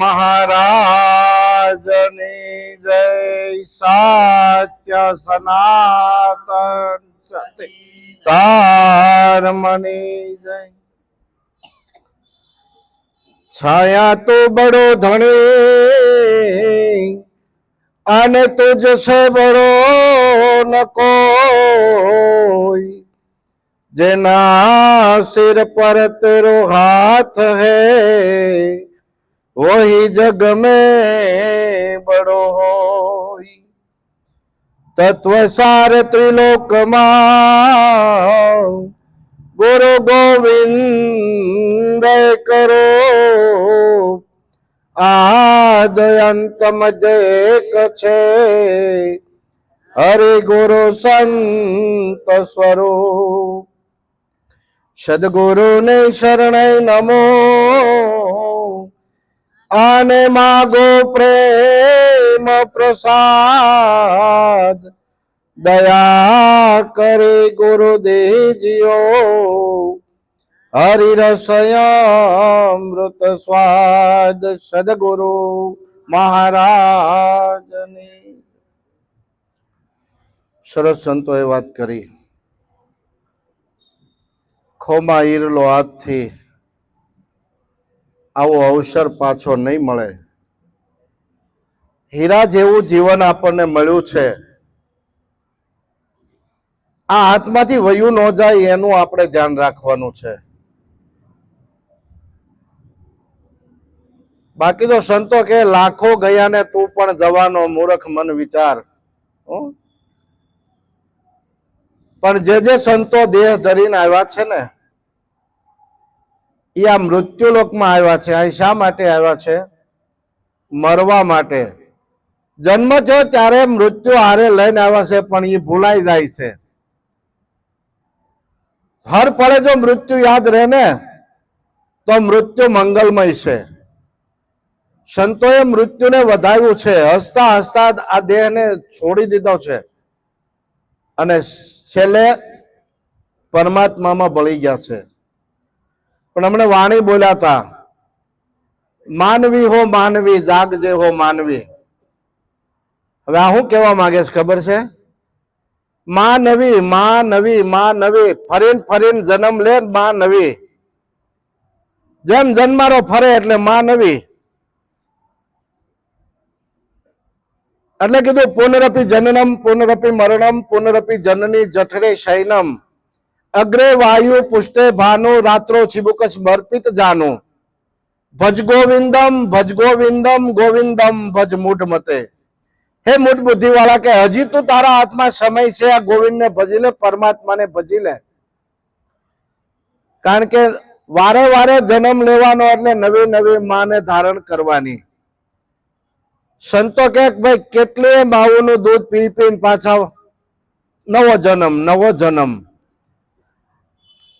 મહારાજની જય. સત્ય સનાતન સત્ય ધર્મની જય. છાયા તો બડો ધણી અને તુજસે બડો ન કોઈ, જેના सिर पर तेरो हाथ है वही जग में बड़ो होय. तत्व सार त्रिलोक માં ગુરુ ગોવિંદ કરો, આદ અંત મધ્ય એક છે હરિ ગુરુ સંત સ્વરૂપ. સદગુરુને શરણે નમો અને માગો પ્રેમ પ્રસાદ. દયા કરે ગુરુદેવજીઓ હરિ રસયામૃત સ્વાદ. સદગુરુ મહારાજની. સરસ સંતોએ વાત કરી. ખોમાં ઈરલો હાથથી આવો અવસર પાછો નહીં મળે. હીરા જેવું જીવન આપણને મળ્યું છે, આ હાથમાંથી વયું ન જાય એનું આપણે ધ્યાન રાખવાનું છે. બાકી તો સંતો કે લાખો ગયા ને તું પણ જવાનો, મૂર્ખ મન વિચાર. પણ જે સંતો દેહ ધરીને આવ્યા છે ને, એ આ મૃત્યુલોકમાં આવ્યા છે. અહીં શા માટે આવ્યા છે? મરવા માટે. જન્મ થયો ત્યારે મૃત્યુ હારે લઈને આવ્યા છે, પણ એ ભૂલાઈ જાય છે. હર પળે જો મૃત્યુ યાદ રહે ને તો મૃત્યુ મંગલમય છે. સંતોએ મૃત્યુને વધાવ્યું છે. હસતા હસતા આ દેહને છોડી દીધો છે અને છેલ્લે પરમાત્મામાં ભળી ગયા છે. પણ હમણે વાણી બોલ્યા હતા, માનવી હો માનવી જાગજે હો માનવી. હવે આ શું કહેવા માંગે છે ખબર છે? માં નવી, માં નવી, માં નવી. ફરીને ફરીને જન્મ લે માં નવી. જેમ જન્મારો ફરે એટલે માં નવી. એટલે કીધું પુનરપી જનનમ પુનરપી મરણમ પુનરપી જનની જઠરે શયનમ અગ્રે વાયુ પુષ્ટે ભાનુ રાત્રો ચિબુક સમર્પિત જાનુ ભજ ગોવિંદમ ગોવિંદમ ભજ મૂઢ મતે. હે મૂઢ બુદ્ધિ વાળા, કે હજી તું તારા હાથમાં સમય છે, આ ગોવિંદને ભજી લે, પરમાત્માને ભજી લે. કારણ કે વારે વારે જન્મ લેવાનો એટલે નવી નવી માને ધારણ કરવાની. સંતો કે ભાઈ કેટલી માવુનું દૂધ પી પીને પાછા નવો જન્મ.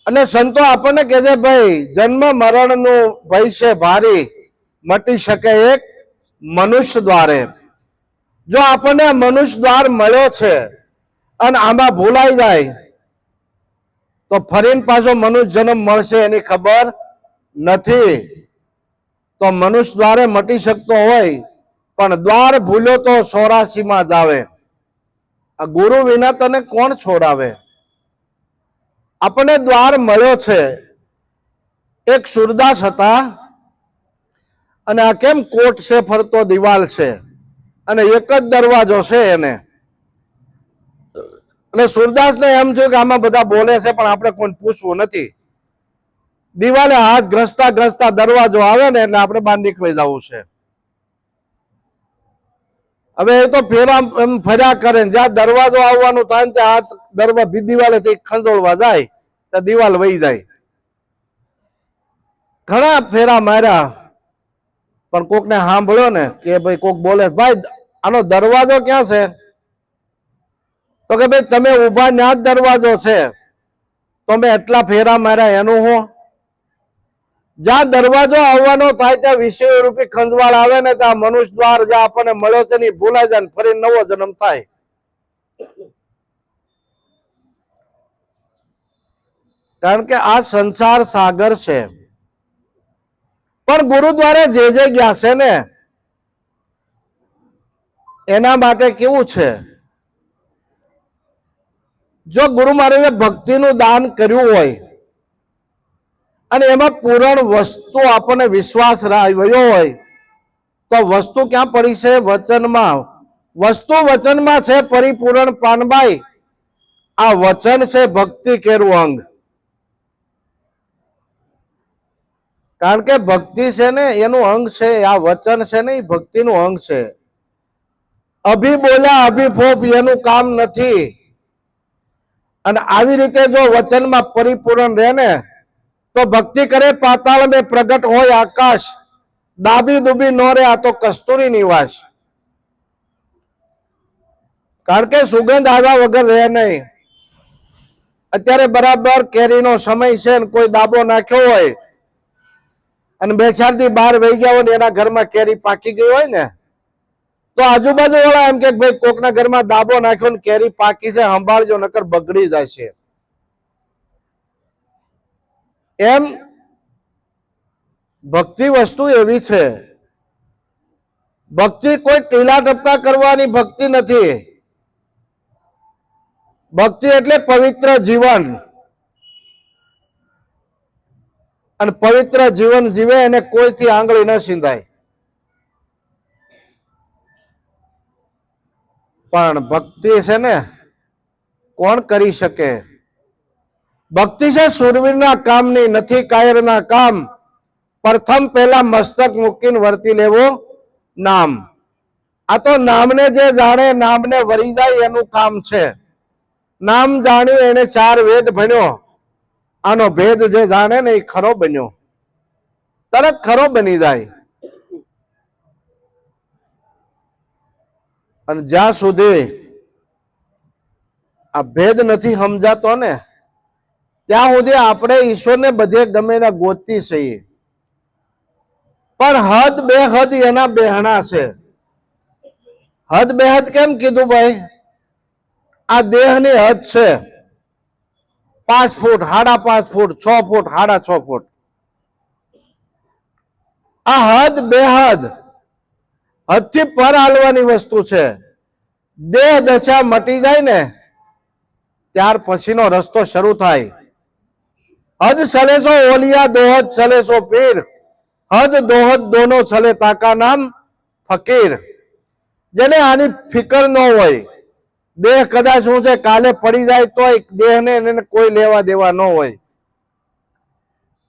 અને સંતો આપણને કહે છે ભાઈ જન્મ મરણનું ભય છે ભારી, મટી શકે એક મનુષ્ય દ્વારે. જો આપણને મનુષ્ય દ્વાર મળ્યો છે અને આમાં ભૂલાઈ જાય તો ફરીને પાછો મનુષ્ય જન્મ મળશે એની ખબર નથી. તો મનુષ્ય દ્વારે મટી શકતો હોય, પણ દ્વાર ભૂલ્યો તો 84 માં જ આવે. આ ગુરુ વિના તને કોણ છોડાવે? આપણને દ્વાર મળ્યો છે. એક સુરદાસ હતા અને આ કેમ કોટ છે, ફરતો દિવાલ છે અને એક જ દરવાજો છે એને. એટલે સુરદાસને એમ થયું કે આમાં બધા બોલે છે પણ આપણે કોઈ પૂછવું નથી. દિવાલે હાથ ઘસતા દરવાજો આવે ને એટલે આપણે બહાર નીકળી જવું છે. હવે એ તો ફેરા એમ ફર્યા કરે, જ્યાં દરવાજો આવવાનું થાય ને ત્યાં હાથ દિવાલેથી ખંજોળવા જાય તો દિવાલ વહી જાય. ઘણા ફેરા માર્યા પણ કોકને સાંભળ્યો ને કે ભાઈ કોક બોલે, ભાઈ આનો દરવાજો ક્યાં છે? તો કે ભાઈ તમે ઉભા ત્યાં જ દરવાજો છે. તો મેં એટલા ફેરા માર્યા એનું હું? જ્યાં દરવાજો આવવાનો થાય ત્યાં વિષય રૂપી ખંજવાળ આવે ને ત્યાં મનુષ્ય દ્વાર જ્યાં આપણને મળ્યો છે ને ભૂલાઈ જાય ને ફરી નવો જન્મ થાય. કારણ કે આ સંસાર સાગર છે. પણ ગુરુદ્વારે જે ગયા છે ને એના માટે કેવું છે, જો ગુરુ મહારાજે ભક્તિનું દાન કર્યું હોય અને એમાં પૂરણ વસ્તુ આપણને વિશ્વાસ રહ્યો હોય તો વસ્તુ ક્યાં પડી છે? વચનમાં. વસ્તુ વચનમાં છે પરિપૂર્ણ પાનબાઈ. આ વચન છે ભક્તિ કેરું અંગ. કારણ કે ભક્તિ છે ને એનું અંગ છે, આ વચન છે ને એ ભક્તિનું અંગ છે. અભી બોલ્યા અભિફોપ એનું કામ નથી. અને આવી રીતે જો વચનમાં પરિપૂર્ણ રહે ને તો ભક્તિ કરે પાતાળ મેં પ્રગટ હોય આકાશ, દાબી દુબી નો રે આ તો કસ્તુરી નિવાસ. કારણ કે સુગંધ આવ્યા વગર રહે નહીં. અત્યારે બરાબર કેરીનો સમય છે ને કોઈ દાબો નાખ્યો હોય અને 2-4 દી બહાર વહી ગયા હોય ને એના ઘરમાં કેરી પાકી ગઈ હોય ને તો આજુબાજુ વાળા એમ કે ભાઈ કોકના ઘરમાં દાબો નાખ્યો ને કેરી પાકી છે, સંભાળજો નકર બગડી જાય છે. એમ ભક્તિ વસ્તુ એવી છે. ભક્તિ કોઈ ટીલા ટપકા કરવાની ભક્તિ નથી. ભક્તિ એટલે પવિત્ર જીવન. અને પવિત્ર જીવન જીવે એને કોઈથી આંગળી ન સીંધાય. પણ ભક્તિ છે ને કોણ કરી શકે? ભક્તિ છે સુરવીરના કામની, નથી કાયરના કામ. પ્રથમ પહેલા મસ્તક મૂકીને વર્તી લેવો નામ. આ તો નામને જે જાણે નામને વરી જાય એનું કામ છે. નામ જાણ્યું એને 4 વેદ ભણ્યો. આનો ભેદ જે જાણે ને એ ખરો બન્યો. તરત ખરો બની જાય. અને જ્યાં સુધી આ ભેદ નથી સમજાતો ને ત્યાં સુધી આપણે ઈશ્વરને બધે ગમે ના ગોતતી છીએ. પણ હદ બેહદ એના બેહણા છે. હદ બેહદ કેમ કીધું ભાઈ? આ દેહની હદ છે 5 ફૂટ, 5.5 ફૂટ, 6 ફૂટ, 6.5 ફૂટ. આ હદ બેહદ હદથી પર હાલવાની વસ્તુ છે. દેહ દશા મટી જાય ને ત્યાર પછીનો રસ્તો શરૂ થાય. હદ સલેસો ઓલિયા દોહદ સલેસો પીર, હદ દોહદ દોનો સલે તાકા નામ ફકીર. જેને આની ફિકર ન હોય, દેહ કદાચ શું છે કાલે પડી જાય તો દેહને એને કોઈ લેવા દેવા ન હોય,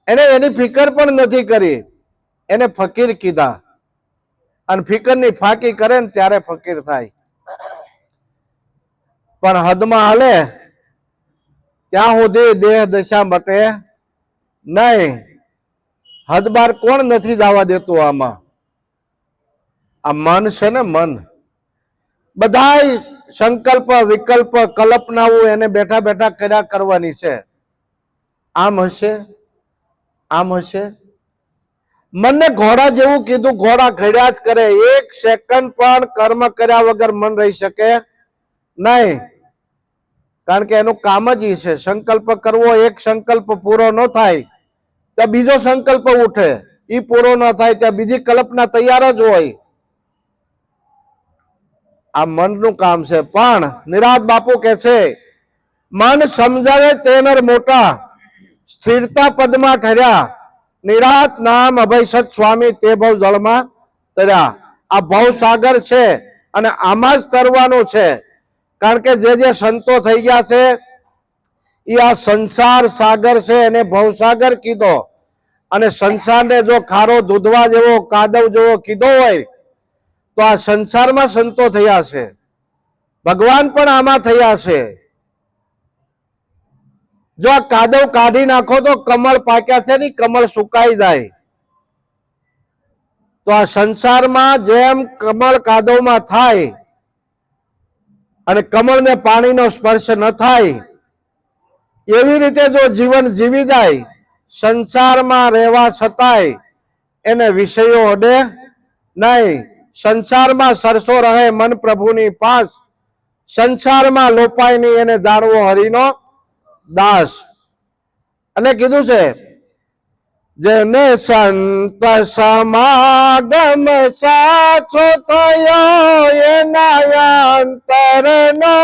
એને એની ફિકર પણ નથી કરી, એને ફકીર કીધા. અને ફિકરની ફાંકી કરે ને ત્યારે ફકીર થાય. પણ હદમાં હાલે ત્યાં સુધી દેહ દશા મટે નહીં. હદ બાર કોણ નથી જવા દેતું? આમાં આ મન છે ને, મન. બધાય સંકલ્પ વિકલ્પ કલ્પનાઓ એને બેઠા બેઠા કર્યા કરવાની છે. આમ હશે, આમ હશે. મનને ઘોડા જેવું કીધું, ઘોડા ઘડ્યા જ કરે. 1 સેકન્ડ પણ કર્મ કર્યા વગર મન રહી શકે નહીં. કારણ કે એનું કામ જ એ છે સંકલ્પ કરવો. એક સંકલ્પ પૂરો ન થાય ત્યાં બીજો સંકલ્પ ઉઠે, એ પૂરો ન થાય ત્યાં બીજી કલ્પના તૈયાર જ હોય. આ મનનું કામ છે. પણ નિરાત બાપુ કે છે મન સમજાવે તેનર મોટા, સ્થિરતા પદમાં ઠર્યા. નિરાત નામ અભય સત સ્વામી તે ભવ જળમાં તર્યા. આ ભવસાગર છે અને આમાં જ તરવાનું છે. કારણ કે જે સંતો થઈ ગયા છે એ આ સંસાર સાગર છે એને ભવસાગર કીધો. અને સંસારને જો ખારો દૂધવા જેવો કાદવ જેવો કીધો હોય તો આ સંસારમાં સંતો થયા છે. ભગવાન પણ આમાં થયા છે. જો આ કાદવ કાઢી નાખો તો કમળ પાક્યા છે ને કમળ સુકાઈ જાય. તો આ સંસારમાં જેમ કમળ કાદવમાં થાય અને કમળને પાણીનો સ્પર્શ ન થાય એવી રીતે જો જીવન જીવી જાય, સંસારમાં રહેવા છતાંય એને વિષયો અડે નહીં. સંસારમાં સરસો રહે મન પ્રભુની પાસ, સંસારમાં લોપાય નહીં એને જાણવો હરિનો દાસ. એટલે કીધું છે જેને સંત સમાગમ સાચો થયો એના અંતરનો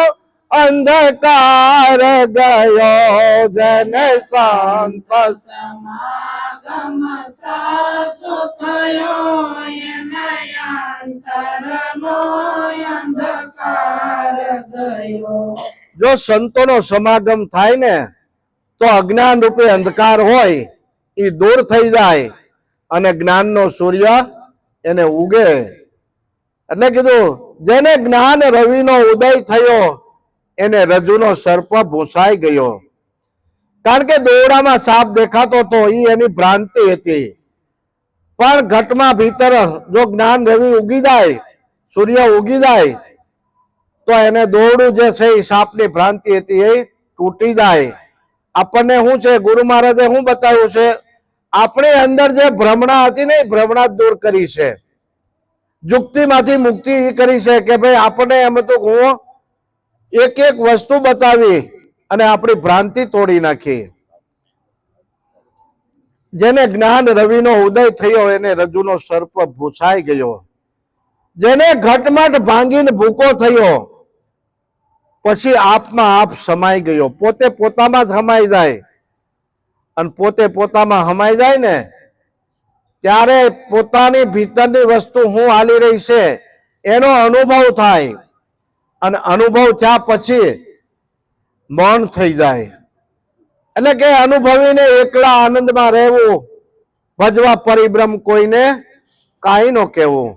અંધકાર ગયો. જેને સંત સમાગમ સાચો થયો એના અંતરનો અંધકાર ગયો. જો સંતોનો સમાગમ થાય ને તો અજ્ઞાન રૂપે અંધકાર હોય એ દૂર થઈ જાય અને જ્ઞાનનો સૂર્ય એને ઉગે. એટલે કીધું જેને જ્ઞાન રવિનો ઉદય થયો એને રજુનો સર્પ ભૂંસાઈ ગયો. કારણ કે દોરડામાં સાપ દેખાતો હતો એ એની ભ્રાંતિ હતી. પણ ઘટમાં ભીતર જો જ્ઞાન રવિ ઉગી જાય, સૂર્ય ઉગી જાય, તો એને દોરડું જે છે એ સાપની ભ્રાંતિ હતી એ તૂટી જાય. આપણને શું છે, ગુરુ મહારાજે શું બતાવ્યું છે, આપણી અંદર જે ભ્રમણા હતી ને એ ભ્રમણા દૂર કરી છે. યુક્તિમાંથી મુક્તિ એ કરી છે કે ભાઈ આપણને એમ હતું હું એક એક વસ્તુ બતાવી અને આપણી ભ્રાંતિ તોડી નાખી. જેને જ્ઞાન રવિનો ઉદય થયો એને રજુનો સર્પ ભૂસાઈ ગયો. જેને ઘટમટ ભાંગીને ભૂકો થયો પછી આપમાં આપ સમાઈ ગયો. પોતે પોતામાં જ સમાઈ જાય અને પોતે પોતામાં સમાઈ જાય ને ત્યારે પોતાની ભીતરની વસ્તુ હું હાલી રહી છે એનો અનુભવ થાય અને અનુભવ થયા પછી મૌન થઈ જાય. એટલે કે અનુભવીને એકલા આનંદમાં રહેવું, ભજવા પરિભ્રમ કોઈને કાંઈ નો કહેવું.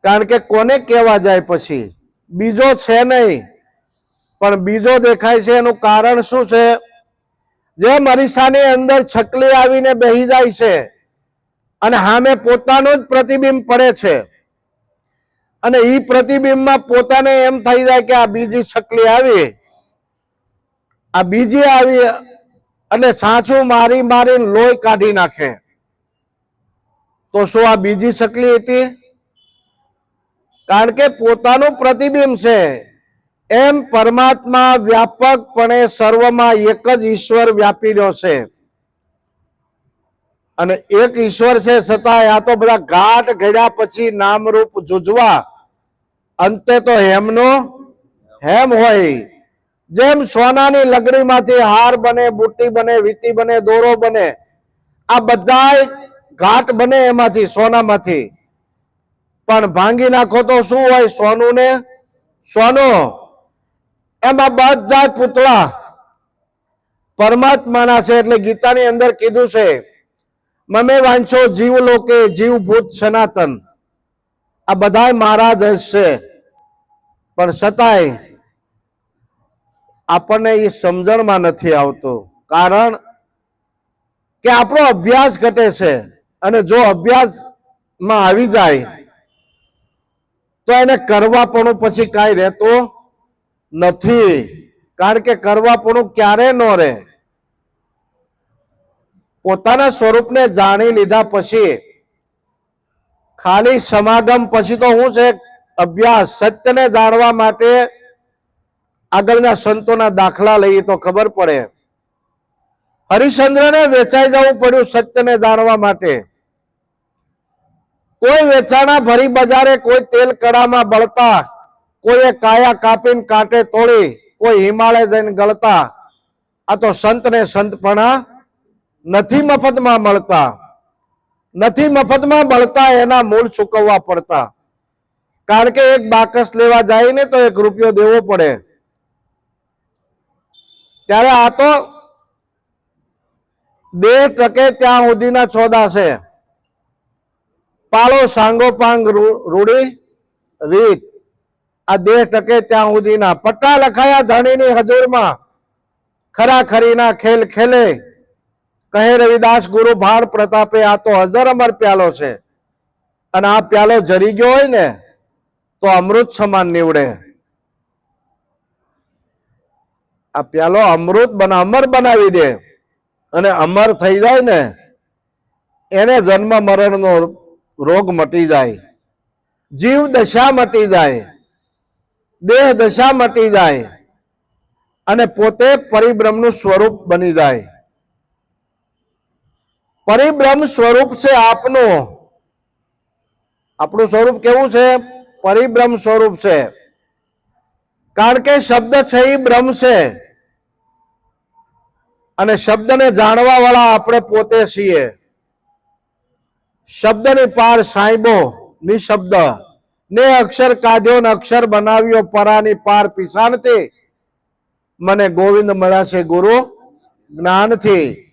કારણ કે કોને કહેવા જાય પછી બીજો છે નહીં, પણ બીજો દેખાય છે. એનું કારણ શું છે? જેમ અરીસાની અંદર છકલી આવીને બેહી જાય છે અને સામે પોતાનું જ પ્રતિબિંબ પડે છે અને એ પ્રતિબિંબમાં પોતાને એમ થઈ જાય કે આ બીજી છકલી આવી, આ બીજી આવી, એટલે સાચું મારી મારીને લોહી કાઢી નાખે. તો શું આ બીજી છકલી હતી? કારણ કે પોતાનું પ્રતિબિંબ છે. એમ પરમાત્મા વ્યાપકપણે સર્વમાં એક જ ઈશ્વર વ્યાપી રહ્યો છે અને એક ઈશ્વર છે છતાંય આ તો બધા ઘાટ ઘડ્યા પછી નામરૂપ જુજવા અંતે તો હેમનો હેમ હોય. જેમ સોનાની લગડીમાંથી હાર બને, બુટ્ટી બને, વીટી બને, દોરો બને, આ બધા ઘાટ બને એમાંથી, સોનામાંથી. પણ ભાંગી નાખો તો શું હોય? સોનું ને સોનું. એમાં બધા પૂતળા પરમાત્માના છે. એટલે ગીતાની અંદર કીધું છે મમે વાંચો જીવ લોકે જીવ ભૂત સનાતન. આ બધા મારા જ છે, પણ છતાંય આપણને એ સમજણમાં નથી આવતું. કારણ કે આપણો અભ્યાસ ઘટે છે અને જો અભ્યાસમાં આવી જાય તો એને કરવાપણું પછી કાંઈ રહેતું નથી. કારણ કે કરવાપણું ક્યારે ન રહે. પોતાના સ્વરૂપને જાણી લીધા પછી ખાલી સમાગમ પછી તો શું છે? અભ્યાસ. સત્યને જાણવા માટે આગળના સંતોના દાખલા લઈએ તો ખબર પડે. હરિશ્ચંદ્રને વેચાઈ જવું પડ્યું સત્યને જાણવા માટે. કોઈ વેચાણા ભરી બજારે, કોઈ તેલ કડામાં બળતા, કોઈએ કાયા કાપીને કાંટે તોડી, કોઈ હિમાલય જઈને ગળતા. આ તો સંતને સંતપણા નથી મફતમાં મળતા. નથી મફતમાં મળતા, એના મૂળ ચૂકવવા પડતા. કારણ કે એક બાકસ લેવા જાય ને તો 1 રૂપિયો દેવો પડે. ત્યારે આ તો દેહ ટકે ત્યાં સુધીના ચોદા છે. પાળો સાંગો પાંગ રૂડી રીત. આ દેહ ટકે ત્યાં સુધીના. પટ્ટા લખાયા ધણીની હજુરમાં, ખરા ખરીના ખેલ ખેલે. કહે રવિદાસ ગુરુ ભાર પ્રતાપે. આ તો હજાર અમર પ્યાલો છે અને આ પ્યાલો જરી ગયો હોય ને તો અમૃત સમાન નીવડે. આ પ્યાલો અમૃત અમર બનાવી દે અને અમર થઈ જાય ને એને જન્મ મરણનો રોગ મટી જાય, જીવ દશા મટી જાય, દેહ દશા મટી જાય અને પોતે પરિબ્રહ્મનું સ્વરૂપ બની જાય. પરિબ્રહ્મ સ્વરૂપ છે આપનું. આપણું સ્વરૂપ કેવું છે? પરિબ્રહ્મ સ્વરૂપ છે. કારણ કે શબ્દ છે એ બ્રહ્મ છે અને શબ્દને જાણવા વાળા આપણે પોતે છીએ. શબ્દની પાર સાંઈબો નિશબ્દ ને અક્ષર કાઢ્યો ને અક્ષર બનાવ્યો પરાની પાર પીસાણથી મને ગોવિંદ મળ્યા છે ગુરુ જ્ઞાનથી.